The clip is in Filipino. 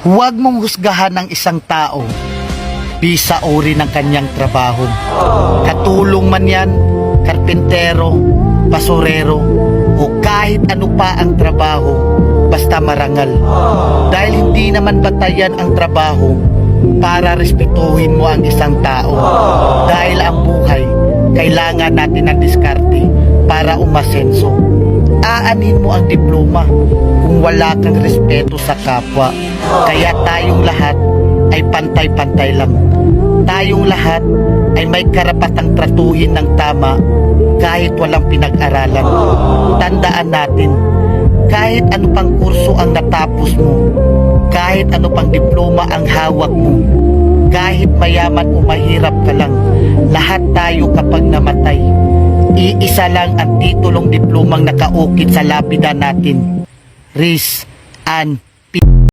Huwag mong husgahan ang isang tao bisa uri ng kanyang trabaho. Katulong man yan, karpintero, basurero, o kahit ano pa ang trabaho, basta marangal. Dahil hindi naman batayan ang trabaho para respetuhin mo ang isang tao. Dahil ang buhay, kailangan natin ng diskarte para umasenso. Aanin mo ang diploma kung wala kang respeto sa kapwa. Kaya tayong lahat ay pantay-pantay lang. Tayong lahat ay may karapatang tratuhin ng tama kahit walang pinag-aralan. Tandaan natin, kahit ano pang kurso ang natapos mo, kahit ano pang diploma ang hawak mo, kahit mayaman o mahirap ka lang, lahat tayo kapag namatay, iisa lang ang titulong diplomang nakaukit sa lapida natin. Riz Ann